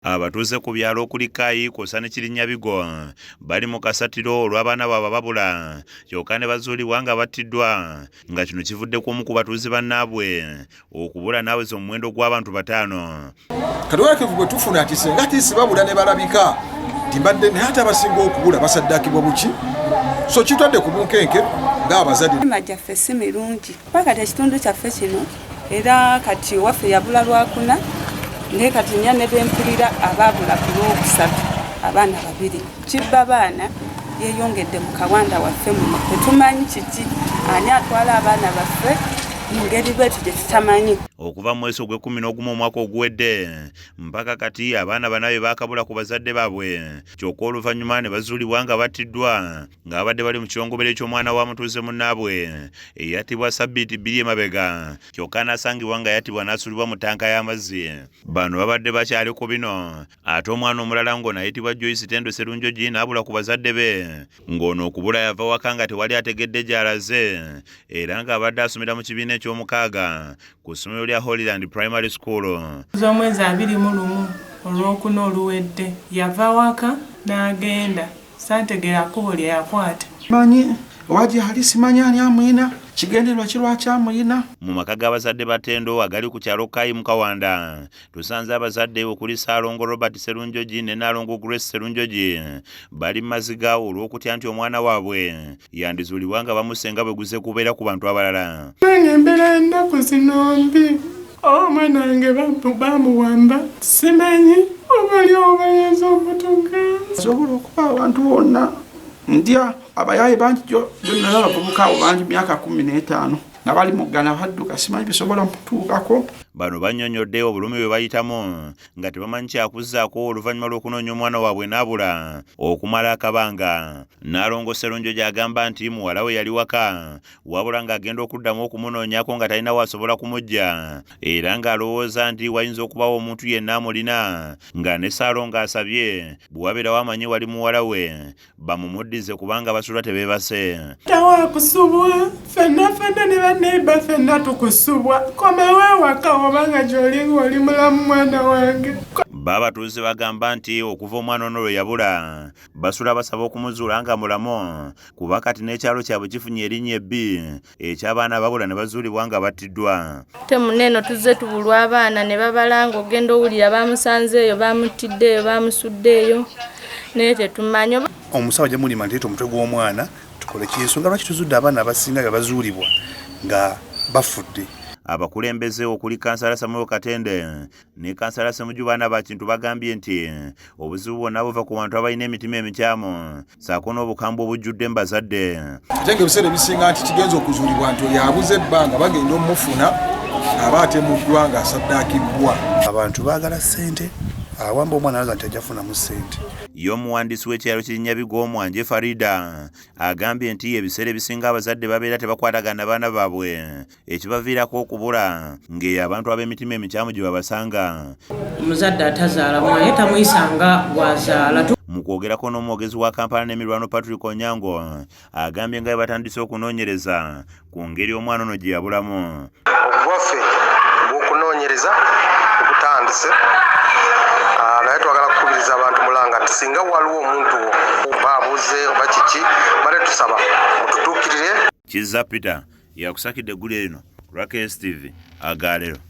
Abatuuze ku byalo okuli Kayi kw'ossa ne Kirinyabigo bali mu kasatiro olw'abaana baabwe babula kyokka ne bazuulibwa nga battiddwa nga kino kivudde ku omu ku batuuze bannaabwe okubula n'aweza omuwendo gw'abantu 5. Katuwakevu bwe tufuna ati senga tiisi babula ne balabika timbadde naye ate abasinga okubula basaddaakibwa buki so kitwadde ku bunkenke ng'abazadde gyaffe si mirungi kuba kati ekitundu kyaffe kino era kati waffe yabula lwakuna naye kati nnya ne bempulira abaabula ku lwokusatu abaana 2 kibba baana yeeyongedde mu kawanda waffe muno tetumanyi kiki ani atwala abaana baffe mu ngeri bwetu gye tutamanyi. Okuva mu mwezi ogw'e11 omwaka oguwedde mpaka kati abaana banaabwe baakabula ku bazadde baabwe kyokka oluvannyuma ne bazuulibwa nga battiddwa ng'abadde bali mu kirongobero ky'omwana wa mutuuze munnaabwe eyattibwa Ssabbiiti 2 emabega kyokka n'asangibwa nga yattibwa n'asuulibwa mu ttanka y'amazzi. Bano babadde bakyali ku bino ate omwana omulala ng'ono ayitibwa Joyce Tendo Sserunjogi n'abula ku bazadde be ng'ono okubula yava waka nga tewali ategedde gy'alaze era ng'abadde asomera mu kibiina eky'omukaaga ku ssomero lya Holyland Primary School. Z'omwezi 21 olwokuna oluwedde yava waka n'agenda santegera kkubo lye yakwata. manyi owaji hali simanyi ani amwina kigendererwa kirwaki amwina. Mu maka g'abazadde ba Tendo agali ku kyalo Kayi mu Kawanda tusanze abazadde okuli Ssaalongo Robert Sserunjogi ne Nnaalongo Grace Sserunjogi bali maziga olw'okutya nti omwana waabwe yandizuulibwa nga bamusenga bwe guze kubeera ku bantu abalala. Nange embeera ennaku zino mbi omwana wange bamuwamba simanyi obali obayinza okutuka sobola okuba abantu bonna ndya abayaye bangi gyonna abavubuka abo bangi myaka 15 nga bali muggana badduka simanyi bisobola mutuukako. Bano bannyonnyodde obulumi bwe bayitamu nga tebamanyi kyakuzzaako oluvannyuma lw'okunoonya omwana waabwe n'abula okumala akabanga. Nnaalongo Sserunjogi agamba nti muwala we yali waka wabula ng'agenda okuddamu okumunoonyako nga talina w'asobola kumujja era ng'alowooza nti wayinza okubawo omuntu yenna amulina nga ne Ssaalongo asabye bwe wabeerawo amanyi wali muwala we bamumuddize kubanga basulwa tebeebase. tawakusubwa fenna ne baneiba fenna tukusubwa komewo waka obanga gy'oli ng'oli mulamu mwana wange. Babatuuze bagamba nti okuva omwana ono lwe yabula basula basaba okumuzuula nga mulamu kuba kati n'ekyalo kyabwe kifunye erinnya ebbi eky'abaana babula ne bazuulibwa nga battiddwa. Temuneeno tuzze tubulwa abaana ne babalanga ogenda owulira bamusanzeeyo bamuttiddeeyo bamusuddeeyo naye tetumanyi. Omusawo gye mulima nti omutwe gw'omwana tukole kyensonga lwaki tuzudde abaana abasinga nga bazuulibwa nga bafudde. Abakulembeze okuli Kansala Samuel Katende ne Kansala Ssemujju baana ba Kintu bagambye nti obuzibu bwonna buva ku bantu abalina emitima emikyamu ssaako n'obukambwe obujjudde mu bazadde. ate ng'ebiseera ebisinga nti kigenza okuzuulibwa nti oyo abuze ebbanga bagenda omufuna aba atemuddwa ng'asaddaakibbwa. Abantu baagala ssente awamba omwana alaza nti ajja kufunamu ssente. Ye omuwandiisi w'ekyalo Kirinyabigo Mwanje Farida agambye nti ebiseera ebisinga abazadde babeera tebakwatagana baana baabwe ekibaviirako okubula ng'eyo abantu ab'emitima emikyamu gye babasanga. Omuzadde atazaala mwana tamuyisanga gwazaala. Mu kwogerako n'omwogezi wa Kampala n'emirwano Patrick Onyango agambye nga bwe batandise okunoonyereza ku ngeri omwana ono gye yabulamu. Obwaffe bw'okunoonyereza obutandise naye twagala kukubiriza abantu mulanga nti singa waliwo omuntu oba abuze oba kiki bale tusaba mututuukirire. Kizza Peter yakusakidde eggulu erino ku KSTV Agaalero.